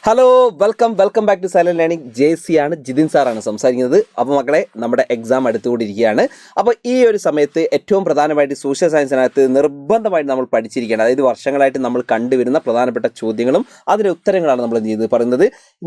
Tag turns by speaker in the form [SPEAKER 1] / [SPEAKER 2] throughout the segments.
[SPEAKER 1] Hello welcome back to silent learning. JC ആണ്, ജിതിൻ സാറാണ് സംസാരിക്കുന്നത്. അപ്പോൾ മക്കളെ, നമ്മുടെ എക്സാം അടുത്തുകൊണ്ടിരിക്കുകയാണ്. അപ്പോൾ ഈ ഒരു സമയത്ത് ഏറ്റവും പ്രധാനമായിട്ട് സോഷ്യൽ സയൻസിനകത്ത് നിർബന്ധമായിട്ട് നമ്മൾ പഠിച്ചിരിക്കുകയാണ്. അതായത് വർഷങ്ങളായിട്ട് നമ്മൾ കണ്ടുവരുന്ന പ്രധാനപ്പെട്ട ചോദ്യങ്ങളും അതിൻ്റെ ഉത്തരങ്ങളാണ് നമ്മൾ പറയുന്നത്.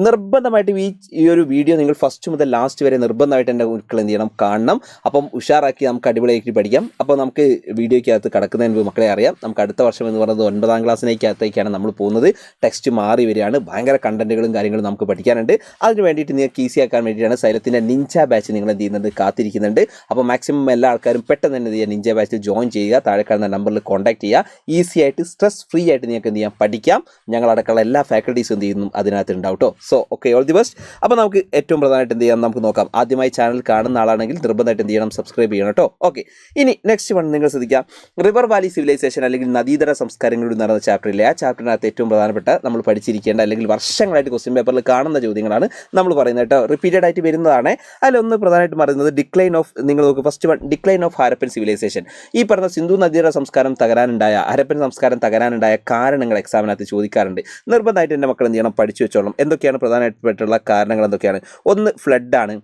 [SPEAKER 1] നിർബന്ധമായിട്ട് ഈ ഒരു വീഡിയോ നിങ്ങൾ ഫസ്റ്റ് മുതൽ ലാസ്റ്റ് വരെ നിർബന്ധമായിട്ട് എൻ്റെ മക്കൾ എന്ത് ചെയ്യണം, കാണണം. അപ്പം ഉഷാറാക്കി നമുക്ക് അടിപൊളിയാക്കി പഠിക്കാം. അപ്പോൾ നമുക്ക് വീഡിയോയ്ക്കകത്ത് കിടക്കുന്നതിന് മുമ്പ് മക്കളെ അറിയാം, നമുക്ക് അടുത്ത വർഷം എന്ന് പറയുന്നത് 9ാം ക്ലാസ്സിനേക്കകത്തേക്കാണ് നമ്മൾ പോകുന്നത്. ടെക്സ്റ്റ് മാറി വരികയാണ്. ഭയങ്കര കണ്ടന്റുകളും കാര്യങ്ങളും നമുക്ക് പഠിക്കാനുണ്ട്. അതിന് വേണ്ടിയിട്ട് നിങ്ങൾക്ക് ഈസി ആക്കാൻ വേണ്ടിയിട്ടാണ് സൈലത്തിൻ്റെ നിഞ്ച ബാച്ച് നിങ്ങൾ എന്ത് ചെയ്യുന്നുണ്ട്, കാത്തിരിക്കുന്നുണ്ട്. അപ്പോൾ മാക്സിമം എല്ലാ ആൾക്കാരും പെട്ടെന്ന് തന്നെ എന്ത് ചെയ്യുക, നിഞ്ച ബാച്ചിൽ ജോയിൻ ചെയ്യുക. താഴെ കാണുന്ന നമ്പറിൽ കോൺടാക്ട് ചെയ്യുക. ഈസി ആയിട്ട് സ്ട്രെസ് ഫ്രീ ആയിട്ട് നിങ്ങൾക്ക് എന്ത് ചെയ്യാം, പഠിക്കാം. ഞങ്ങളടക്കമുള്ള എല്ലാ ഫാക്കൽറ്റീസും എന്ത് ചെയ്യുന്നു അതിനകത്ത് ഉണ്ടാവും കേട്ടോ. So okay, all the best. അപ്പോൾ നമുക്ക് ഏറ്റവും പ്രധാനമായിട്ട് എന്ത് ചെയ്യാം നമുക്ക് നോക്കാം. ആദ്യമായി ചാനൽ കാണുന്ന ആളാണെങ്കിൽ നിർബന്ധമായിട്ട് എന്ത് ചെയ്യണം, സബ്സ്ക്രൈബ് ചെയ്യണം കേട്ടോ. ഓക്കെ, ഇനി നെക്സ്റ്റ് വൺ നിങ്ങൾ ശ്രദ്ധിക്കാം. റിവർ വാലി സിവിലൈസേഷൻ അല്ലെങ്കിൽ നദീതര സംസ്കാരങ്ങളിൽ നടന്ന ചാപ്റ്ററിലെ ആ ചാപ്റ്ററിനകത്ത് ഏറ്റവും പ്രധാനപ്പെട്ട നമ്മൾ പഠിച്ചിരിക്കേണ്ട അല്ലെങ്കിൽ വർഷങ്ങളായിട്ട് ക്വസ്റ്റ്യൻ പേപ്പറിൽ കാണുന്ന ചോദ്യങ്ങളാണ് നമ്മൾ പറയുന്നത് കേട്ടോ. റിപ്പീറ്റഡ് ആയിട്ട് വരുന്നതാണ്. അതിലൊന്ന് പ്രധാനമായിട്ട് പറയുന്നത് ഡിക്ലൈൻ ഓഫ്, നിങ്ങൾ നോക്കുക first one, decline of Harappan civilisation. ഈ പറഞ്ഞ സിന്ധു നദീതര സംസ്കാരം തകരാനുണ്ടായ, ഹരപ്പൻ സംസ്കാരം തകരാനുണ്ടായ കാരണങ്ങൾ എക്സാമിനകത്ത് ചോദിക്കാറുണ്ട്. നിർബന്ധമായിട്ട് എൻ്റെ മക്കൾ എന്ത് ചെയ്യണം, പഠിച്ചു വെച്ചോളണം. എന്തൊക്കെയാണ് പ്രധാനമായിട്ടുള്ള കാരണങ്ങൾ എന്തൊക്കെയാണ്? ഒന്ന് ഫ്ലഡാണ്,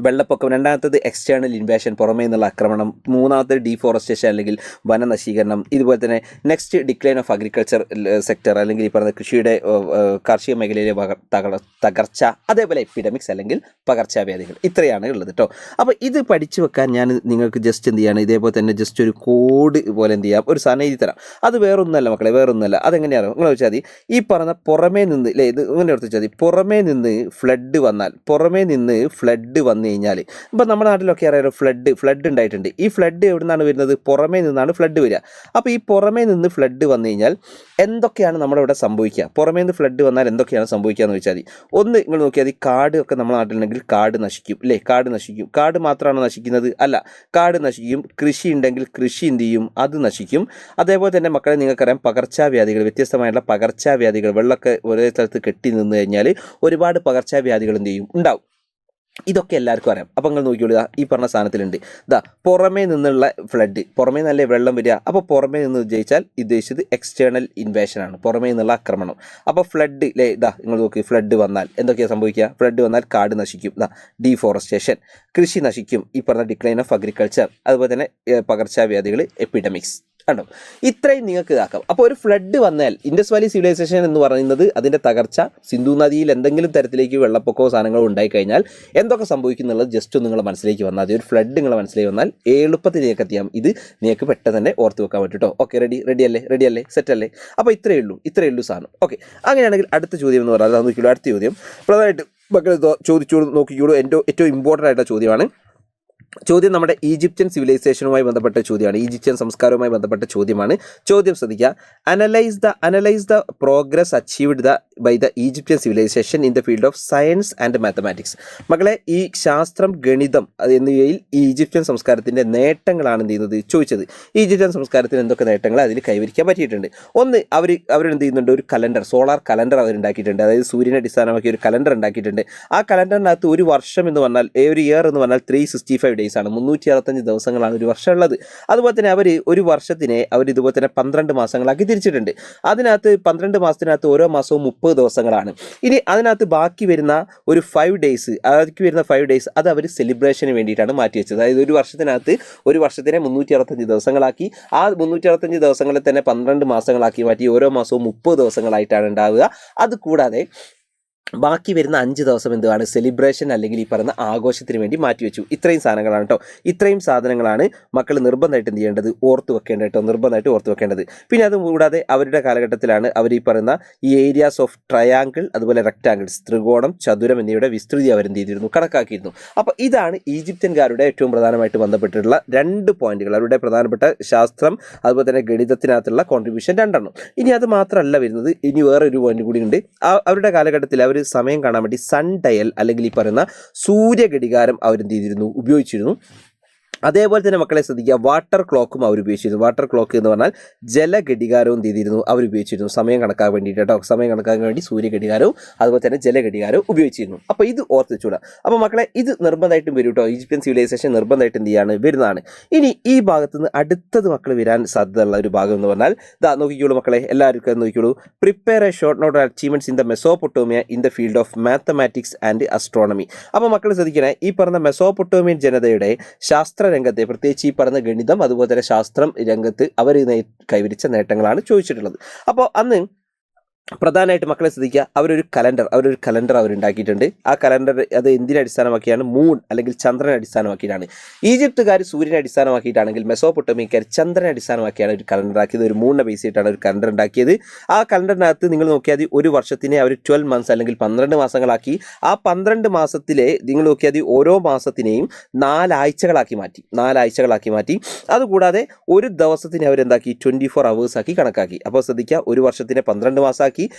[SPEAKER 1] വെള്ളപ്പൊക്കം. രണ്ടാമത്തത് എക്സ്റ്റേണൽ ഇൻവേഷൻ, പുറമേ നിന്നുള്ള ആക്രമണം. മൂന്നാമത്തത് ഡീഫോറസ്റ്റേഷൻ അല്ലെങ്കിൽ വനനശീകരണം. ഇതുപോലെ തന്നെ next decline of agriculture sector അല്ലെങ്കിൽ ഈ പറഞ്ഞ കൃഷിയുടെ കാർഷിക മേഖലയിലെ തകർച്ച. അതേപോലെ എപ്പിഡമിക്സ് അല്ലെങ്കിൽ പകർച്ചവ്യാധികൾ. ഇത്രയാണ് ഉള്ളത് കേട്ടോ. അപ്പോൾ ഇത് പഠിച്ചു വെക്കാൻ ഞാൻ നിങ്ങൾക്ക് ജസ്റ്റ് എന്ത് ചെയ്യാണ്, ഇതേപോലെ തന്നെ ജസ്റ്റ് ഒരു കോഡ് പോലെ എന്ത് ചെയ്യാം, ഒരു സാധനം എഴുതി തരാം. അത് വേറൊന്നുമല്ല മക്കളെ, വേറൊന്നുമല്ല. അതെങ്ങനെയാണോ നിങ്ങൾ വെച്ചാൽ മതി, ഈ പറഞ്ഞ പുറമേ നിന്ന് അല്ലേ, ഇത് ഇങ്ങനെ എടുത്ത് വെച്ചാൽ മതി. പുറമേ നിന്ന് ഫ്ലഡ് വന്നു കഴിഞ്ഞാൽ, ഇപ്പം നമ്മുടെ നാട്ടിലൊക്കെ അറിയാലോ ഫ്ലഡ് ഉണ്ടായിട്ടുണ്ട്. ഈ ഫ്ലഡ് എവിടെ നിന്നാണ് വരുന്നത്? പുറമേ നിന്നാണ് ഫ്ലഡ് വരിക. അപ്പോൾ ഈ പുറമേ നിന്ന് ഫ്ലഡ് വന്നു കഴിഞ്ഞാൽ എന്തൊക്കെയാണ് നമ്മുടെ ഇവിടെ സംഭവിക്കുക? പുറമേ നിന്ന് ഫ്ലഡ് വന്നാൽ എന്തൊക്കെയാണ് സംഭവിക്കുക എന്ന് വെച്ചാൽ, ഒന്ന് നിങ്ങൾ നോക്കിയാൽ കാട് ഒക്കെ നമ്മുടെ നാട്ടിലുണ്ടെങ്കിൽ കാട് നശിക്കും അല്ലേ, കാട് നശിക്കും. കാട് മാത്രമാണ് നശിക്കുന്നത്? അല്ല, കാട് നശിക്കും. കൃഷി ഉണ്ടെങ്കിൽ കൃഷി എന്ത് ചെയ്യും, അത് നശിക്കും. അതേപോലെ തന്നെ മക്കളെ നിങ്ങൾക്കറിയാം, പകർച്ചവ്യാധികൾ, വ്യത്യസ്തമായിട്ടുള്ള പകർച്ചവ്യാധികൾ. വെള്ളമൊക്കെ ഒരേ സ്ഥലത്ത് കെട്ടി നിന്ന് കഴിഞ്ഞാൽ ഒരുപാട് പകർച്ചവ്യാധികൾ എന്ത് ചെയ്യും, ഉണ്ടാവും. ഇതൊക്കെ എല്ലാവർക്കും അറിയാം. അപ്പം നിങ്ങൾ നോക്കിയോളുക, ഈ പറഞ്ഞ സാധനത്തിലുണ്ട് പുറമേ നിന്നുള്ള ഫ്ലഡ്, പുറമേ നല്ല വെള്ളം വരിക. അപ്പോൾ പുറമേ നിന്ന് ഉദ്ദേശിച്ചത് എക്സ്റ്റേണൽ ഇൻവേഷനാണ്, പുറമേ നിന്നുള്ള ആക്രമണം. അപ്പോൾ ഫ്ലഡ് അല്ലേ, നിങ്ങൾ നോക്കി, ഫ്ലഡ് വന്നാൽ എന്തൊക്കെയാണ് സംഭവിക്കുക? ഫ്ലഡ് വന്നാൽ കാട് നശിക്കും, ഡീഫോറസ്റ്റേഷൻ, കൃഷി നശിക്കും, ഈ പറഞ്ഞ ഡിക്ലൈൻ ഓഫ് അഗ്രികൾച്ചർ, അതുപോലെ തന്നെ പകർച്ചവ്യാധികൾ, എപ്പിഡമിക്സ്. കണ്ടോ, ഇത്രയും നിങ്ങൾക്ക് ഇതാക്കാം. അപ്പോൾ ഒരു ഫ്ലഡ് വന്നാൽ, ഇൻഡസ് വാലി സിവിലൈസേഷൻ എന്ന് പറയുന്നത് അതിൻ്റെ തകർച്ച, സിന്ധു നദിയിൽ എന്തെങ്കിലും തരത്തിലേക്ക് വെള്ളപ്പൊക്കമോ സാധനങ്ങളോ ഉണ്ടായിക്കഴിഞ്ഞാൽ എന്തൊക്കെ സംഭവിക്കുന്നുള്ളത് ജസ്റ്റ് നിങ്ങൾ മനസ്സിലേക്ക് വന്നാൽ മതി. ഒരു ഫ്ലഡ് നിങ്ങൾ മനസ്സിലേക്ക് വന്നാൽ എളുപ്പത്തിൽ നിങ്ങൾക്ക് എത്തിയാൽ ഇത് നിങ്ങൾക്ക് പെട്ടെന്ന് തന്നെ ഓർത്ത് വെക്കാൻ പറ്റും കേട്ടോ. ഓക്കെ, റെഡി അല്ലേ, സെറ്റ് അല്ലേ? അപ്പോൾ ഇത്രയേ ഉള്ളൂ സാധനം. ഓക്കെ, അങ്ങനെയാണെങ്കിൽ അടുത്ത ചോദ്യം എന്ന് പറയുന്നത് നോക്കിയുള്ളൂ. അടുത്ത ചോദ്യം പ്രധാനമായിട്ട് മക്കൾ നോക്കിക്കോളൂ. ഏറ്റവും ഇമ്പോർട്ടൻ്റ് ആയിട്ടുള്ള ചോദ്യമാണ്. ചോദ്യം നമ്മുടെ ഈജിപ്ഷ്യൻ സിവിലൈസേഷനുമായി ബന്ധപ്പെട്ട ചോദ്യമാണ്, ഈജിപ്ഷ്യൻ സംസ്കാരവുമായി ബന്ധപ്പെട്ട ചോദ്യമാണ്. ചോദ്യം ശ്രദ്ധിക്കുക. Analyse the progress achieved by the Egyptian civilisation in the field of science and mathematics. മക്കളെ, ഈ ശാസ്ത്രം, ഗണിതം എന്നിവയിൽ ഈ ഈജിപ്ഷ്യൻ സംസ്കാരത്തിൻ്റെ നേട്ടങ്ങളാണ് എന്ത് ചെയ്യുന്നത് ചോദിച്ചത്. ഈജിപ്ഷ്യൻ സംസ്കാരത്തിന് എന്തൊക്കെ നേട്ടങ്ങൾ അതിൽ കൈവരിക്കാൻ പറ്റിയിട്ടുണ്ട്? ഒന്ന്, അവരെന്ത് ചെയ്യുന്നുണ്ട്, ഒരു കലണ്ടർ, സോളാർ കലണ്ടർ അവരുണ്ടാക്കിയിട്ടുണ്ട്. അതായത് സൂര്യനെ അടിസ്ഥാനമാക്കി ഒരു കലണ്ടർ ഉണ്ടാക്കിയിട്ടുണ്ട്. ആ കലണ്ടറിനകത്ത് ഒരു വർഷം എന്ന് പറഞ്ഞാൽ, ഒരു ഇയർ എന്ന് പറഞ്ഞാൽ 365 days ആണ്, 365 ദിവസങ്ങളാണ് ഒരു വർഷം ഉള്ളത്. അതുപോലെ തന്നെ അവർ ഒരു വർഷത്തിനെ ഇതുപോലെ തന്നെ 12 മാസങ്ങളാക്കി തിരിച്ചിട്ടുണ്ട്. അതിനകത്ത് 12 മാസത്തിനകത്ത് ഓരോ മാസവും 30 ദിവസങ്ങളാണ്. ഇനി അതിനകത്ത് ബാക്കി വരുന്ന ഒരു 5 days, അത് അവർ സെലിബ്രേഷന് വേണ്ടിയിട്ടാണ് മാറ്റി വെച്ചത്. അതായത് ഒരു വർഷത്തിനെ 365 ദിവസങ്ങളാക്കി, ആ 365 ദിവസങ്ങളെ തന്നെ 12 മാസങ്ങളാക്കി മാറ്റി ഓരോ മാസവും 30 ദിവസങ്ങളായിട്ടാണ് ഉണ്ടാവുക. അതുകൂടാതെ ബാക്കി വരുന്ന 5 ദിവസം എന്താണ്, സെലിബ്രേഷൻ അല്ലെങ്കിൽ ഈ പറയുന്ന ആഘോഷത്തിന് വേണ്ടി മാറ്റിവെച്ചു. ഇത്രയും സാധനങ്ങളാണ് കേട്ടോ. ഇത്രയും സാധനങ്ങളാണ് മക്കൾ നിർബന്ധമായിട്ട് എന്ത് ചെയ്യേണ്ടത്, നിർബന്ധമായിട്ട് ഓർത്ത് വെക്കേണ്ടത്. പിന്നെ അതുകൂടാതെ അവരുടെ കാലഘട്ടത്തിലാണ് അവർ ഈ പറയുന്ന ഈ ഏരിയാസ് ഓഫ് ട്രയാങ്കിൾ, അതുപോലെ റെക്ടാങ്കിൾസ്, ത്രികോണം, ചതുരം എന്നിവയുടെ വിസ്തൃതി അവരെന്ത് ചെയ്തിരുന്നു, കണക്കാക്കിയിരുന്നു. അപ്പോൾ ഇതാണ് ഈജിപ്ഷ്യൻകാരുടെ ഏറ്റവും പ്രധാനമായിട്ട് ബന്ധപ്പെട്ടിട്ടുള്ള 2 പോയിന്റുകൾ. അവരുടെ പ്രധാനപ്പെട്ട ശാസ്ത്രം, അതുപോലെ തന്നെ ഗണിതത്തിനകത്തുള്ള കോൺട്രിബ്യൂഷൻ 2 ഇനി അത് മാത്രമല്ല വരുന്നത്, ഇനി വേറൊരു പോയിന്റ് കൂടി ഉണ്ട്. അവരുടെ കാലഘട്ടത്തിൽ അവർ സമയം കാണാൻ വേണ്ടി സൺ ഡയൽ അല്ലെങ്കിൽ ഈ പറയുന്ന സൂര്യഘടികാരം അവരെന്ത് ചെയ്തിരുന്നു, ഉപയോഗിച്ചിരുന്നു. അതേപോലെ തന്നെ മക്കളെ ശ്രദ്ധിക്കുക, വാട്ടർ ക്ലോക്കും അവർ ഉപയോഗിച്ചിരുന്നു. വാട്ടർ ക്ലോക്ക് എന്ന് പറഞ്ഞാൽ ജലഘടികാരവും ചെയ്തിരുന്നു അവർ ഉപയോഗിച്ചിരുന്നു, സമയം കണക്കാക്കാൻ വേണ്ടിയിട്ട് കേട്ടോ. സമയം കണക്കാക്കാൻ വേണ്ടി സൂര്യഘടികാരവും അതുപോലെ തന്നെ ജലഘടികാരവും ഉപയോഗിച്ചിരുന്നു. അപ്പോൾ ഇത് ഓർത്ത് വെച്ചൂടാ. അപ്പോൾ മക്കളെ ഇത് നിർബന്ധമായിട്ടും വരും കേട്ടോ. ഈജിപ്ഷ്യൻ സിവിലൈസേഷൻ നിർബന്ധമായിട്ട് എന്ത് ചെയ്യാണ് വരുന്നതാണ്. ഇനി ഈ ഭാഗത്ത് നിന്ന് അടുത്തത് മക്കൾ വരാൻ സാധ്യതയുള്ള ഒരു ഭാഗം എന്ന് പറഞ്ഞാൽ നോക്കിക്കോളൂ മക്കളെ, എല്ലാവർക്കും നോക്കിക്കോളൂ. Prepare a short note achievements in the Mesopotamia in the field of mathematics and astronomy. അപ്പോൾ മക്കൾ ശ്രദ്ധിക്കണേ, ഈ പറഞ്ഞ മെസോപ്പൊട്ടോമിയൻ ജനതയുടെ ശാസ്ത്ര രംഗത്തെ, പ്രത്യേകിച്ച് ഈ പറഞ്ഞ ഗണിതം അതുപോലെ തന്നെ ശാസ്ത്രം രംഗത്ത് അവർ കൈവരിച്ച നേട്ടങ്ങളാണ് ചോദിച്ചിട്ടുള്ളത്. അപ്പോൾ അന്ന് പ്രധാനമായിട്ട് മക്കളെ ശ്രദ്ധിക്കുക, അവരൊരു കലണ്ടർ അവരുണ്ടാക്കിയിട്ടുണ്ട്. ആ കലണ്ടർ അത് എന്തിനെ അടിസ്ഥാനമാക്കിയാണ്? മൂൺ അല്ലെങ്കിൽ ചന്ദ്രനെ അടിസ്ഥാനമാക്കിയിട്ടാണ്. ഈജിപ്തുകാർ സൂര്യനെ അടിസ്ഥാനമാക്കിയിട്ടാണെങ്കിൽ മെസോപ്പൊട്ടോമിയക്കാർ ചന്ദ്രനെ അടിസ്ഥാനമാക്കിയാണ് ഒരു കലണ്ടർ ആക്കിയത്. ഒരു മൂണിനെ ബേസ് ചെയ്തിട്ടാണ് ഒരു കലണ്ടർ ഉണ്ടാക്കിയത്. ആ കലണ്ടറിനകത്ത് നിങ്ങൾ നോക്കിയാൽ ഒരു വർഷത്തിനെ അവർ 12 മന്ത്സ് അല്ലെങ്കിൽ 12 മാസങ്ങളാക്കി. ആ 12 മാസത്തിലെ നിങ്ങൾ നോക്കിയാൽ ഓരോ മാസത്തിനെയും 4 ആഴ്ചകളാക്കി മാറ്റി. അതുകൂടാതെ ഒരു ദിവസത്തിനെ അവരെന്താക്കി 24 hours ആക്കി കണക്കാക്കി. അപ്പോൾ ശ്രദ്ധിക്കുക, ഒരു വർഷത്തിനെ 12 മാസമാക്കി,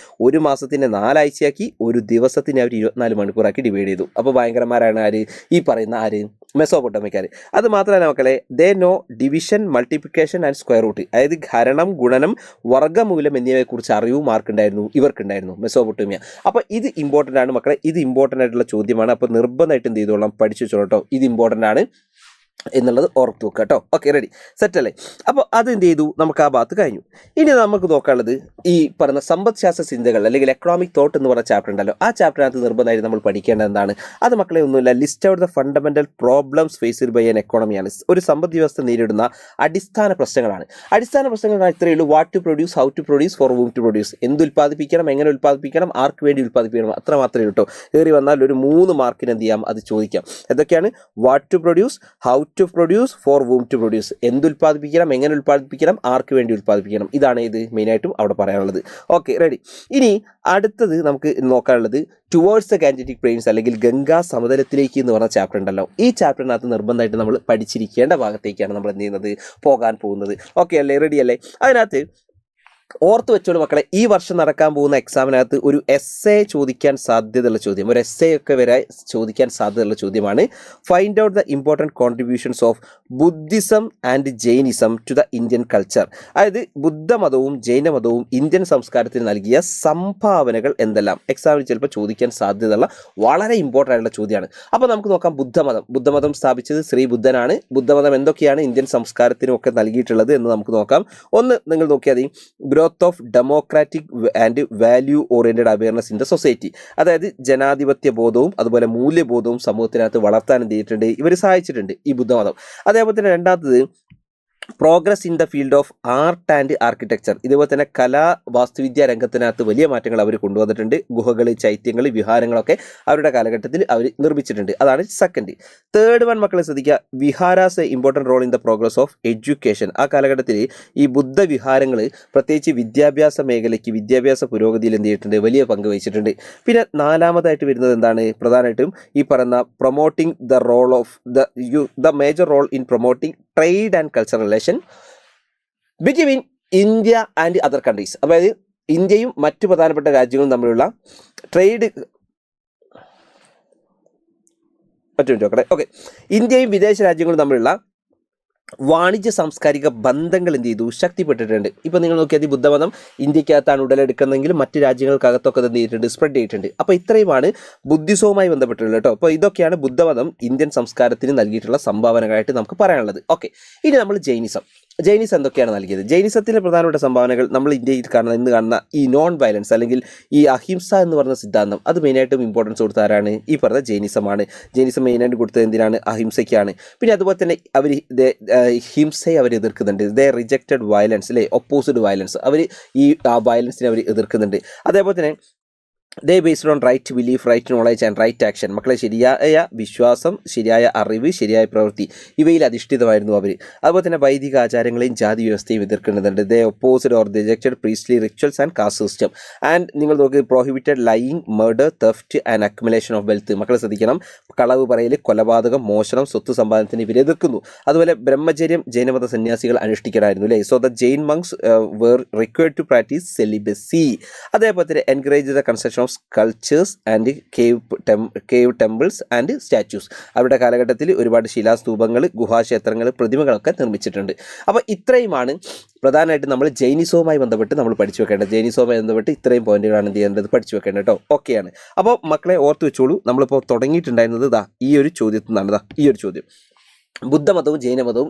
[SPEAKER 1] ഒരു മാസത്തിനെ 4 ആഴ്ചയാക്കി, ഒരു ദിവസത്തിനെ അവർ 24 മണിക്കൂറാക്കി ഡിവൈഡ് ചെയ്തു. അപ്പോൾ ഭയങ്കരന്മാരാണ് ആര്? ഈ പറയുന്ന മെസോപ്പൊട്ടോമിയക്കാർ. അത് മാത്രമല്ല മക്കളെ, they know division, multiplication and square root, അതായത് ഹരണം, ഗുണനം, വർഗ്ഗമൂലം എന്നിവയെക്കുറിച്ച് അറിവും ഇവർക്കുണ്ടായിരുന്നു മെസോപ്പൊട്ടോമിയ. അപ്പോൾ ഇത് ഇമ്പോർട്ടൻ്റ് ആണ് മക്കളെ, ഇത് ഇമ്പോർട്ടൻ്റ് ആയിട്ടുള്ള ചോദ്യമാണ്. അപ്പോൾ നിർബന്ധമായിട്ട് എന്ത് ചെയ്തോളാം, പഠിച്ചു വെച്ചോളൂ. ഇത് ഇമ്പോർട്ടൻ്റ് ആണ് എന്നുള്ളത് ഓർത്ത് വെക്കുക കേട്ടോ. ഓക്കെ, റെഡി, സെറ്റ് അല്ലേ? അപ്പോൾ അത് എന്ത് ചെയ്തു, നമുക്ക് ആ ഭാഗത്ത് കഴിഞ്ഞു. ഇനി നമുക്ക് നോക്കാനുള്ളത് ഈ പറഞ്ഞ സമ്പദ്ശാസ്ത്ര ചിന്തകൾ അല്ലെങ്കിൽ എക്കണോമിക് തോട്ട് എന്ന് പറഞ്ഞ ചാപ്റ്റർ ഉണ്ടല്ലോ. ആ ചാപ്റ്ററിനകത്ത് നിർബന്ധമായിട്ട് നമ്മൾ പഠിക്കേണ്ടത് എന്താണ്? അത് മക്കളെ ഒന്നുമില്ല, list out the fundamental problems faced by an എക്കോണമിയാണ്. ഒരു സമ്പദ് വ്യവസ്ഥ നേരിടുന്ന അടിസ്ഥാന പ്രശ്നങ്ങളാണ്. ഇത്രയേ ഉള്ളൂ. What to produce, how to produce, for whom to produce. എന്ത് ഉൽപ്പാദിപ്പിക്കണം, എങ്ങനെ ഉൽപ്പാദിപ്പിക്കണം, ആർക്ക് വേണ്ടി ഉൽപ്പാദിപ്പിക്കണം, അത്ര മാത്രമേ കേട്ടോ. കയറി വന്നാൽ ഒരു 3 മാർക്കിന് എന്ത് ചെയ്യാം, അത് ചോദിക്കാം. എന്തൊക്കെയാണ്? What to produce, how to produce, for whom to produce. എന്ത് ഉൽപ്പാദിപ്പിക്കണം, എങ്ങനെ ഉൽപ്പാദിപ്പിക്കണം, ആർക്ക് വേണ്ടി ഉൽപ്പാദിപ്പിക്കണം. ഇതാണ് ഇത് മെയിനായിട്ടും അവിടെ പറയാനുള്ളത്. Okay, ready. ഇനി അടുത്തത് നമുക്ക് നോക്കാനുള്ളത് ടുവേർഡ്സ് ദ ഗാൻജറ്റിക് പ്ലെയിൻസ് അല്ലെങ്കിൽ ഗംഗാ സമതലത്തിലേക്ക് എന്ന് പറഞ്ഞ ചാപ്റ്റർ ഉണ്ടല്ലോ. ഈ ചാപ്റ്ററിനകത്ത് നിർബന്ധമായിട്ട് നമ്മൾ പഠിച്ചിരിക്കേണ്ട ഭാഗത്തേക്കാണ് നമ്മൾ എന്ത് ചെയ്യുന്നത്, പോകാൻ പോകുന്നത്. ഓക്കെ അല്ലേ, റെഡി അല്ലേ? അതിനകത്ത് ഓർത്ത് വെച്ചോളൂ മക്കളെ, ഈ വർഷം നടക്കാൻ പോകുന്ന എക്സാമിനകത്ത് ഒരു എസ്സേ ചോദിക്കാൻ സാധ്യതയുള്ള ചോദ്യം, ഒരു എസ്സേ ഒക്കെ വരെ ചോദിക്കാൻ സാധ്യതയുള്ള ചോദ്യമാണ്. Find out the important contributions of Buddhism and Jainism to the Indian culture. അതായത് ബുദ്ധമതവും ജൈനമതവും ഇന്ത്യൻ സംസ്കാരത്തിന് നൽകിയ സംഭാവനകൾ എന്തെല്ലാം. എക്സാമിന് ചിലപ്പോൾ ചോദിക്കാൻ സാധ്യതയുള്ള വളരെ ഇമ്പോർട്ടൻ്റ് ആയിട്ടുള്ള ചോദ്യമാണ്. അപ്പോൾ നമുക്ക് നോക്കാം. ബുദ്ധമതം സ്ഥാപിച്ചത് ശ്രീ ബുദ്ധനാണ്. ബുദ്ധമതം എന്തൊക്കെയാണ് ഇന്ത്യൻ സംസ്കാരത്തിനും ഒക്കെ നൽകിയിട്ടുള്ളത് എന്ന് നമുക്ക് നോക്കാം. ഒന്ന് നിങ്ങൾ നോക്കിയാൽ growth of democratic and value oriented awareness in the society, അതായത് ജനാധിപത്യ ബോധവും അതുപോലെ മൂല്യബോധവും സമൂഹത്തിനകത്ത് വളർത്താൻ എന്ത് ചെയ്തിട്ടുണ്ട്, ഇവർ സഹായിച്ചിട്ടുണ്ട് ഈ ബുദ്ധമതം. അതേപോലെ തന്നെ രണ്ടാമത്തത് progress in the field of art and architecture. ഇതുപോലെ തന്നെ കലാ വാസ്തുവിദ്യാ രംഗത്തിനകത്ത് വലിയ മാറ്റങ്ങൾ അവർ കൊണ്ടുവന്നിട്ടുണ്ട്. ഗുഹകൾ, ചൈത്യങ്ങൾ, വിഹാരങ്ങളൊക്കെ അവരുടെ കാലഘട്ടത്തിൽ അവർ നിർമ്മിച്ചിട്ടുണ്ട്. അതാണ് സെക്കൻഡ്. തേർഡ് വൺ മക്കളെ ശ്രദ്ധിക്കുക, viharas important role in the progress of education. ആ കാലഘട്ടത്തിൽ ഈ ബുദ്ധ വിഹാരങ്ങൾ പ്രത്യേകിച്ച് വിദ്യാഭ്യാസ മേഖലയ്ക്ക്, വിദ്യാഭ്യാസ പുരോഗതിയിൽ എന്ത് ചെയ്തിട്ടുണ്ട്, വലിയ പങ്ക് വഹിച്ചിട്ടുണ്ട്. പിന്നെ നാലാമതായിട്ട് വരുന്നത് എന്താണ്, പ്രധാനമായിട്ടും ഈ പറയുന്ന promoting the role of the major role in promoting trade and cultural relation between India and other countries. അതായത് ഇന്ത്യയും മറ്റു പ്രധാനപ്പെട്ട രാജ്യങ്ങളും തമ്മിലുള്ള ട്രേഡ്, ഓക്കെ, ഇന്ത്യയും വിദേശ രാജ്യങ്ങളും തമ്മിലുള്ള വാണിജ്യ സാംസ്കാരിക ബന്ധങ്ങൾ എന്ത് ചെയ്തു, ശക്തിപ്പെട്ടിട്ടുണ്ട്. ഇപ്പോൾ നിങ്ങൾ നോക്കിയാൽ ഈ ബുദ്ധമതം ഇന്ത്യക്കകത്താണ് ഉടലെടുക്കുന്നതെങ്കിലും മറ്റ് രാജ്യങ്ങൾക്കകത്തൊക്കെ എന്ത് ചെയ്തിട്ടുണ്ട്, സ്പ്രെഡ് ചെയ്തിട്ടുണ്ട്. അപ്പോൾ ഇത്രയുമാണ് ബുദ്ധിസവുമായി ബന്ധപ്പെട്ടുള്ളത് കേട്ടോ. അപ്പോൾ ഇതൊക്കെയാണ് ബുദ്ധമതം ഇന്ത്യൻ സംസ്കാരത്തിന് നൽകിയിട്ടുള്ള സംഭാവനകളായിട്ട് നമുക്ക് പറയാനുള്ളത്. ഓക്കെ, ഇനി നമ്മൾ ജൈനിസം എന്തൊക്കെയാണ് നൽകിയത്? ജൈനിസത്തിൻ്റെ പ്രധാനപ്പെട്ട സംഭാവനകൾ നമ്മൾ ഇന്ത്യയിൽ ഇന്ന് കാണുന്ന ഈ നോൺ വയലൻസ് അല്ലെങ്കിൽ ഈ അഹിംസ എന്ന് പറഞ്ഞ സിദ്ധാന്തം, അത് മെയിനായിട്ടും ഇമ്പോർട്ടൻസ് കൊടുത്ത ആരാണ്? ഈ പറഞ്ഞ ജൈനിസമാണ്. ജൈനിസം മെയിനായിട്ട് കൊടുത്തത് എന്തിനാണ്? അഹിംസയ്ക്കാണ്. പിന്നെ അതുപോലെ തന്നെ അവർ ഹിംസയെ അവർ എതിർക്കുന്നുണ്ട്. ദേ റിജക്റ്റഡ് വയലൻസ്, അല്ലേ, ഒപ്പോസിറ്റ് വയലൻസ്. അവർ ഈ വയലൻസിനെ അവർ എതിർക്കുന്നുണ്ട്. അതേപോലെ തന്നെ they based on right belief, right knowledge and right action. മക്കളെ ശരിയായ വിശ്വാസം, ശരിയായ അറിവ്, ശരിയായ പ്രവൃത്തി, ഇവയിൽ അധിഷ്ഠിതമായിരുന്നു അവർ. അതുപോലെ തന്നെ വൈദിക ആചാരങ്ങളെയും ജാതി വ്യവസ്ഥയും എതിർക്കുന്നുണ്ട്. They opposed or rejected priestly rituals and caste system. And നിങ്ങൾ നോക്കി, prohibited lying, murder, theft and accumulation of wealth. മക്കളെ ശ്രദ്ധിക്കണം, കളവ് പറയൽ, കൊലപാതകം, മോഷണം, സ്വത്ത് സമ്പാദനത്തിന് ഇവർ എതിർക്കുന്നു. അതുപോലെ ബ്രഹ്മചര്യം ജൈനമത സന്യാസികൾ അനുഷ്ഠിക്കണമായിരുന്നു, അല്ലേ. So the Jain monks were required to practise celibacy. അതേപോലെ തന്നെ encourage the construction of of sculptures and cave temples and statues. അവരുടെ കാലഘട്ടത്തിൽ ഒരുപാട് ശിലാസ്തൂപങ്ങൾ, ഗുഹാക്ഷേത്രങ്ങൾ, പ്രതിമകളൊക്കെ നിർമ്മിച്ചിട്ടുണ്ട്. അപ്പോൾ ഇത്രയുമാണ് പ്രധാനമായിട്ട് നമ്മൾ ജൈനിസവുമായി ബന്ധപ്പെട്ട് നമ്മൾ പഠിച്ചു വെക്കേണ്ടത്. ജൈനിസവുമായി ബന്ധപ്പെട്ട് ഇത്രയും പോയിന്റുകളാണ് എന്ത് ചെയ്യേണ്ടത്, പഠിച്ചു വെക്കേണ്ടത് കേട്ടോ. ഓക്കെയാണ്. അപ്പോൾ മക്കളെ ഓർത്ത് വെച്ചോളൂ, നമ്മളിപ്പോൾ തുടങ്ങിയിട്ടുണ്ടായിരുന്നത് ഈ ഒരു ചോദ്യത്തിൽ നിന്നാണ്. ഈ ഒരു ചോദ്യം ബുദ്ധമതവും ജൈനമതവും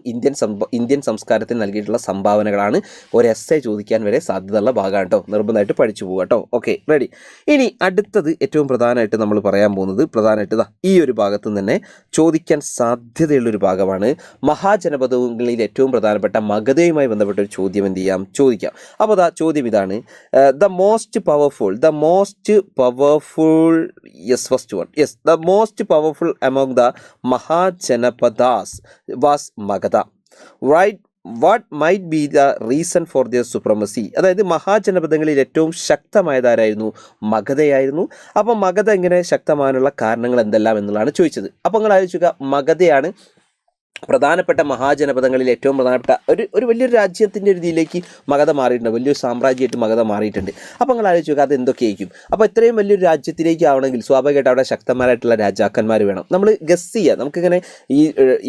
[SPEAKER 1] ഇന്ത്യൻ സംസ്കാരത്തിന് നൽകിയിട്ടുള്ള സംഭാവനകളാണ്. ഒരു എസ്സേ ചോദിക്കാൻ വരെ സാധ്യതയുള്ള ഭാഗമാണ് കേട്ടോ. നിർബന്ധമായിട്ട് പഠിച്ചു പോകുക കേട്ടോ. Okay, ready. ഇനി അടുത്തത് ഏറ്റവും പ്രധാനമായിട്ട് നമ്മൾ പറയാൻ പോകുന്നത് പ്രധാനമായിട്ട് ഈ ഒരു ഭാഗത്ത് തന്നെ ചോദിക്കാൻ സാധ്യതയുള്ളൊരു ഭാഗമാണ്. മഹാജനപദങ്ങളിൽ ഏറ്റവും പ്രധാനപ്പെട്ട മഗധയുമായി ബന്ധപ്പെട്ട ഒരു ചോദ്യം എന്ത് ചെയ്യാം, ചോദിക്കാം. അപ്പോൾ ചോദ്യം ഇതാണ്. The most powerful yes first one yes the most powerful among the Mahajanapadas was Magadha, right? What might be the reason for their supremacy? അതായത് മഹാജനപദങ്ങളിൽ ഏറ്റവും ശക്തമായതാരായിരുന്നു, മഗധയായിരുന്നു. അപ്പം മഗധ ഇങ്ങനെ ശക്തമാകാനുള്ള കാരണങ്ങൾ എന്തെല്ലാം എന്നുള്ളതാണ് ചോദിച്ചത്. അപ്പം നിങ്ങൾ ആലോചിക്കുക, മഗധയാണ് പ്രധാനപ്പെട്ട മഹാജനപദങ്ങളിൽ ഏറ്റവും പ്രധാനപ്പെട്ട ഒരു വലിയൊരു രാജ്യത്തിൻ്റെ ഒരു ഇതിലേക്ക് മഗധ മാറിയിട്ടുണ്ട്. വലിയൊരു സാമ്രാജ്യമായിട്ട് മഗധ മാറിയിട്ടുണ്ട്. അപ്പോൾ നിങ്ങൾ ആലോചിച്ച് നോക്കുക, അത് എന്തൊക്കെയായിരിക്കും. അപ്പോൾ ഇത്രയും വലിയൊരു രാജ്യത്തിലേക്ക് ആവണമെങ്കിൽ സ്വാഭാവികമായിട്ട് അവിടെ ശക്തന്മാരായിട്ടുള്ള രാജാക്കന്മാർ വേണം. നമ്മൾ ഗസ് ചെയ്യുക, നമുക്കിങ്ങനെ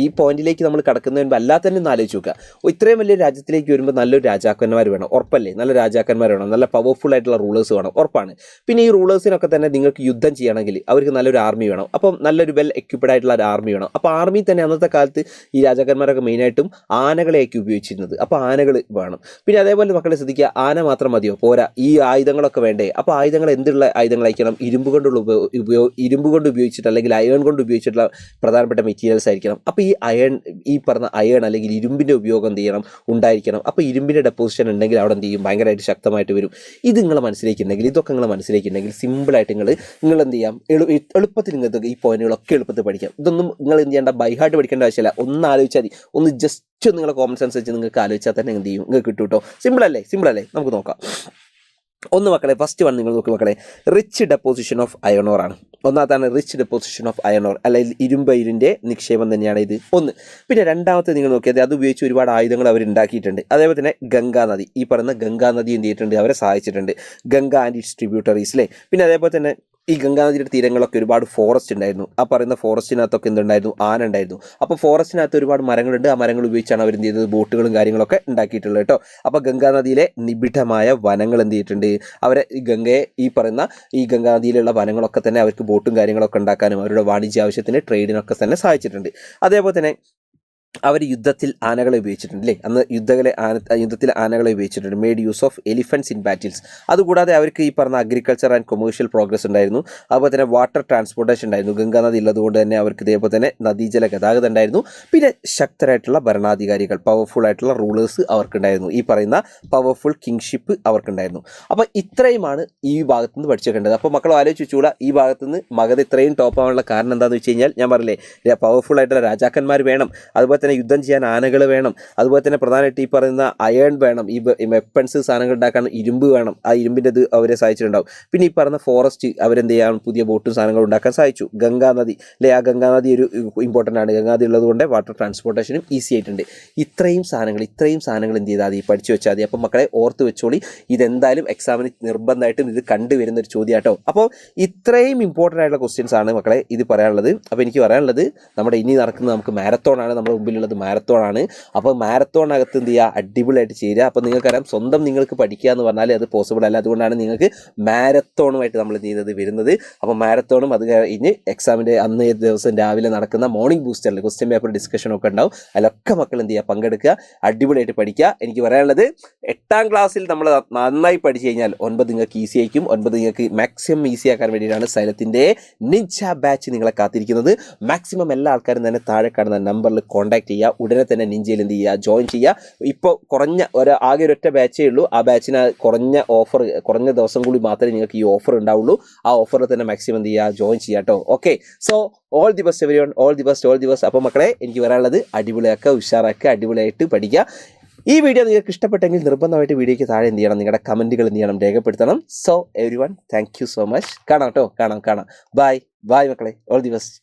[SPEAKER 1] ഈ പോയിന്റിലേക്ക് നമ്മൾ കടക്കുന്നതിന് മുൻപ് അല്ലാതെ തന്നെ ഒന്ന് ആലോചിച്ച് നോക്കുക. ഇത്രയും വലിയൊരു രാജ്യത്തിലേക്ക് വരുമ്പോൾ നല്ലൊരു രാജാക്കന്മാർ വേണം, ഉറപ്പല്ലേ? നല്ല രാജാക്കന്മാർ വേണം, നല്ല പവർഫുൾ ആയിട്ടുള്ള റൂളേഴ്സ് വേണം, ഉറപ്പാണ്. പിന്നെ ഈ റൂളേഴ്സിനൊക്കെ തന്നെ നിങ്ങൾക്ക് യുദ്ധം ചെയ്യണമെങ്കിൽ അവർക്ക് നല്ലൊരു ആർമി വേണം. അപ്പം നല്ലൊരു വെൽ എക്യുപ്ഡ് ആയിട്ടുള്ള ഒരു ആർമി വേണം. അപ്പോൾ ആർമി തന്നെ അന്നത്തെ കാലത്ത് ഈ രാജാക്കന്മാരൊക്കെ മെയിനായിട്ടും ആനകളെയൊക്കെ ഉപയോഗിച്ചിരുന്നത്. അപ്പോൾ ആനകൾ വേണം. പിന്നെ അതേപോലെ മക്കളെ ശ്രദ്ധിക്കുക, ആന മാത്രം മതിയോ, പോരാ, ഈ ആയുധങ്ങളൊക്കെ വേണ്ടേ? അപ്പോൾ ആയുധങ്ങൾ എന്തുള്ള ആയുധങ്ങളായിരിക്കണം? ഇരുമ്പ് കൊണ്ട് ഉപയോഗിച്ചിട്ട് അല്ലെങ്കിൽ അയൺ കൊണ്ട് ഉപയോഗിച്ചിട്ടുള്ള പ്രധാനപ്പെട്ട മെറ്റീരിയൽസ് ആയിരിക്കണം. അപ്പോൾ ഈ പറഞ്ഞ അയൺ അല്ലെങ്കിൽ ഇരുമ്പിൻ്റെ ഉപയോഗം എന്ത് ചെയ്യണം, ഉണ്ടായിരിക്കണം. അപ്പോൾ ഇരുമ്പിൻ്റെ ഡെപ്പോസിഷൻ ഉണ്ടെങ്കിൽ അവിടെ എന്ത് ചെയ്യും, ഭയങ്കരമായിട്ട് ശക്തമായിട്ട് വരും. ഇത് നിങ്ങൾ മനസ്സിലാക്കിയിട്ടുണ്ടെങ്കിൽ, ഇതൊക്കെ നിങ്ങൾ മനസ്സിലാക്കിയിട്ടുണ്ടെങ്കിൽ സിമ്പിളായിട്ട് നിങ്ങൾ എന്ത് ചെയ്യാം, എളുപ്പത്തിൽ നിങ്ങൾക്ക് ഈ പോയിന്റുകളൊക്കെ എളുപ്പത്തിൽ പഠിക്കാം. ഇതൊന്നും നിങ്ങൾ എന്ത് ചെയ്യേണ്ട, ബൈഹാർട്ട് പഠിക്കേണ്ട ആവശ്യമില്ല. ഒന്ന് ആലോചിച്ചാൽ മതി, ഒന്ന് ജസ്റ്റ് നിങ്ങളെ കോമൺ സെൻസ് വെച്ച് നിങ്ങൾക്ക് ആലോചിച്ചാൽ തന്നെ എന്ത് ചെയ്യും, നിങ്ങൾക്ക് കിട്ടും കേട്ടോ. സിമ്പിളല്ലേ? നമുക്ക് നോക്കാം. ഒന്ന് മക്കളെ, ഫസ്റ്റ് വൺ നിങ്ങൾ നോക്കി മക്കളെ, റിച്ച് ഡെപ്പോസിഷൻ ഓഫ് അയണോർ ആണ്. ഒന്നാമത്താണ് റിച്ച് ഡെപ്പോസിഷൻ ഓഫ് അയണോർ, അല്ലെങ്കിൽ ഇരുമ്പയിരിൻ്റെ നിക്ഷേപം തന്നെയാണ് ഇത് ഒന്ന്. പിന്നെ രണ്ടാമത്തെ നിങ്ങൾ നോക്കിയാൽ അത് ഉപയോഗിച്ച് ഒരുപാട് ആയുധങ്ങൾ അവർ ഉണ്ടാക്കിയിട്ടുണ്ട്. അതേപോലെ തന്നെ ഗംഗാനദി, ഈ പറയുന്ന ഗംഗാനദി എന്ത് ചെയ്തിട്ടുണ്ട്, അവരെ സഹായിച്ചിട്ടുണ്ട്. ഗംഗ ആൻഡ് ഇറ്റ്സ് ട്രിബ്യൂട്ടറീസ് അല്ലേ. പിന്നെ അതേപോലെ തന്നെ ഈ ഗംഗാനദിയുടെ തീരങ്ങളൊക്കെ ഒരുപാട് ഫോറസ്റ്റ് ഉണ്ടായിരുന്നു. ആ പറയുന്ന ഫോറസ്റ്റിനകത്തൊക്കെ എന്തുണ്ടായിരുന്നു, ആന ഉണ്ടായിരുന്നു. അപ്പോൾ ഫോറസ്റ്റിനകത്ത് ഒരുപാട് മരങ്ങളുണ്ട്. ആ മരങ്ങൾ ഉപയോഗിച്ചാണ് അവർ എന്ത് ചെയ്തത്, ബോട്ടുകളും കാര്യങ്ങളൊക്കെ ഉണ്ടാക്കിയിട്ടുള്ളത് കേട്ടോ. അപ്പോൾ ഗംഗാനദിയിലെ നിബിഡമായ വനങ്ങൾ എന്ത് ചെയ്തിട്ടുണ്ട്, അവരെ ഈ ഗംഗാനദിയിലുള്ള വനങ്ങളൊക്കെ തന്നെ അവർക്ക് ബോട്ടും കാര്യങ്ങളൊക്കെ ഉണ്ടാക്കാനും അവരുടെ വാണിജ്യ ആവശ്യത്തിന് ട്രേഡിനൊക്കെ തന്നെ സഹായിച്ചിട്ടുണ്ട്. അതേപോലെ തന്നെ അവർ യുദ്ധത്തിൽ ആനകളെ ഉപയോഗിച്ചിട്ടുണ്ട് അല്ലേ. അന്ന് യുദ്ധത്തിൽ ആനകളെ ഉപയോഗിച്ചിട്ടുണ്ട്. Made use of elephants in battles. അതുകൂടാതെ അവർക്ക് ഈ പറഞ്ഞ അഗ്രികൾച്ചർ ആൻഡ് കൊമേഴ്ഷ്യൽ പ്രോഗ്രസ് ഉണ്ടായിരുന്നു. അതുപോലെ തന്നെ വാട്ടർ ട്രാൻസ്പോർട്ടേഷൻ ഉണ്ടായിരുന്നു. ഗംഗാനദി ഉള്ളതുകൊണ്ട് തന്നെ അവർക്ക് ഇതേപോലെ തന്നെ നദീജല ഗതാഗതം ഉണ്ടായിരുന്നു. പിന്നെ ശക്തരായിട്ടുള്ള ഭരണാധികാരികൾ, പവർഫുൾ ആയിട്ടുള്ള റൂളേഴ്സ് അവർക്കുണ്ടായിരുന്നു. ഈ പറയുന്ന പവർഫുൾ കിങ്ഷിപ്പ് അവർക്കുണ്ടായിരുന്നു. അപ്പോൾ ഇത്രയുമാണ് ഈ ഭാഗത്തു നിന്ന് പഠിച്ചേക്കേണ്ടത്. അപ്പോൾ മക്കൾ ആലോചിച്ച് വെച്ചുകൂടാ, ഈ ഭാഗത്തു നിന്ന് മഗധ ഇത്രയും ടോപ്പ് ആവാനുള്ള കാരണം എന്താണെന്ന് വെച്ച് കഴിഞ്ഞാൽ, ഞാൻ പറഞ്ഞില്ലേ, പവർഫുൾ ആയിട്ടുള്ള രാജാക്കന്മാർ വേണം. അതുപോലെ തന്നെ യുദ്ധം ചെയ്യാൻ ആനകൾ വേണം. അതുപോലെ തന്നെ പ്രധാനമായിട്ട് ഈ പറയുന്ന അയൺ വേണം. ഈ വെപ്പൺസ് സാധനങ്ങൾ ഉണ്ടാക്കാൻ ഇരുമ്പ് വേണം. ആ ഇരുമ്പിൻ്റെ ഇത് അവരെ സഹായിച്ചിട്ടുണ്ടാവും. പിന്നെ ഈ പറയുന്ന ഫോറസ്റ്റ് അവരെന്ത് ചെയ്യാൻ, പുതിയ ബോട്ടും സാധനങ്ങളും ഉണ്ടാക്കാൻ സഹായിച്ചു. ഗംഗാനദി അല്ലേ, ആ ഗംഗാനദി ഒരു ഇമ്പോർട്ടൻ്റ് ആണ്. ഗംഗാനദി ഉള്ളതുകൊണ്ട് വാട്ടർ ട്രാൻസ്പോർട്ടേഷനും ഈസി ആയിട്ടുണ്ട്. ഇത്രയും സാധനങ്ങൾ എന്ത് ചെയ്താൽ മതി, പഠിച്ചു വെച്ചാൽ മതി. അപ്പം മക്കളെ ഓർത്ത് വെച്ചോളി, ഇതെന്തായാലും എക്സാമിന് നിർബന്ധമായിട്ടും ഇത് കണ്ടുവരുന്ന ഒരു ചോദ്യമാട്ടോ. അപ്പോൾ ഇത്രയും ഇമ്പോർട്ടൻ്റ് ആയിട്ടുള്ള ക്വസ്റ്റ്യൻസ് ആണ് മക്കളെ ഇത് പറയാനുള്ളത്. അപ്പോൾ എനിക്ക് പറയാനുള്ളത്, നമ്മുടെ ഇനി നടക്കുന്നത് നമുക്ക് മാരത്തോണാണ്, നമ്മുടെ മുമ്പിലുള്ളത് മാരത്തോണാണ്. അപ്പോൾ മാരത്തോണകത്ത് എന്ത് ചെയ്യുക, അടിപൊളിയായിട്ട് ചേരുക. അപ്പോൾ നിങ്ങൾക്കറിയാം, സ്വന്തം നിങ്ങൾക്ക് പഠിക്കുക എന്ന് പറഞ്ഞാൽ അത് പോസിബിൾ അല്ല. അതുകൊണ്ടാണ് നിങ്ങൾക്ക് മാരത്തോണുമായിട്ട് നമ്മൾ എന്ത് ചെയ്യുന്നത്, വരുന്നത്. അപ്പോൾ മാരത്തോണും അത് കഴിഞ്ഞ് എക്സാമിൻ്റെ അന്നേ ദിവസം രാവിലെ നടക്കുന്ന മോർണിംഗ് ബൂസ്റ്ററിൽ ക്വസ്റ്റ്യൻ പേപ്പർ ഡിസ്കഷനൊക്കെ ഉണ്ടാവും. അതിലൊക്കെ മക്കൾ എന്ത് ചെയ്യുക, പങ്കെടുക്കുക, അടിപൊളിയായിട്ട് പഠിക്കുക. എനിക്ക് പറയാനുള്ളത്, 8ാം ക്ലാസ്സിൽ നമ്മൾ നന്നായി പഠിച്ചു കഴിഞ്ഞാൽ 9 നിങ്ങൾക്ക് ഈസി ആയിരിക്കും. 9 നിങ്ങൾക്ക് മാക്സിമം ഈസി ആക്കാൻ വേണ്ടിയിട്ടാണ് സൈലത്തിൻ്റെ നിഞ്ച ബാച്ച് നിങ്ങളെ കാത്തിരിക്കുന്നത്. മാക്സിമം എല്ലാ ആൾക്കാരും തന്നെ താഴെ കാണുന്ന നമ്പറിൽ കോൺടാക്ട് ചെയ്യുക. ഉടനെ തന്നെ നിഞ്ചയിൽ എന്ത് ചെയ്യുക, ജോയിൻ ചെയ്യുക. ഇപ്പോൾ ആകെ ഒരൊറ്റ ബാച്ചേ ഉള്ളൂ. ആ ബാച്ചിന് കുറഞ്ഞ ദിവസം കൂടി മാത്രമേ നിങ്ങൾക്ക് ഈ ഓഫർ ഉണ്ടാവുള്ളൂ. ആ ഓഫറിൽ തന്നെ മാക്സിമം എന്ത് ചെയ്യുക, ജോയിൻ ചെയ്യുക കേട്ടോ. Okay, so all the best everyone, all the best. അപ്പോൾ മക്കളെ എനിക്ക് പറയാനുള്ളത്, അടിപൊളിയാക്കുക, ഉഷാറാക്കുക, അടിപൊളിയായിട്ട് പഠിക്കുക. ഈ വീഡിയോ നിങ്ങൾക്ക് ഇഷ്ടപ്പെട്ടെങ്കിൽ നിർബന്ധമായിട്ട് വീഡിയോയ്ക്ക് താഴെ എന്ത് ചെയ്യണം, നിങ്ങളുടെ കമൻറ്റുകൾ എന്ത് ചെയ്യണം, രേഖപ്പെടുത്തണം. So everyone, thank you so much. കാണാം കേട്ടോ, കാണാം. ബൈ മക്കളെ, ഓൾ ദി ബെസ്റ്റ്.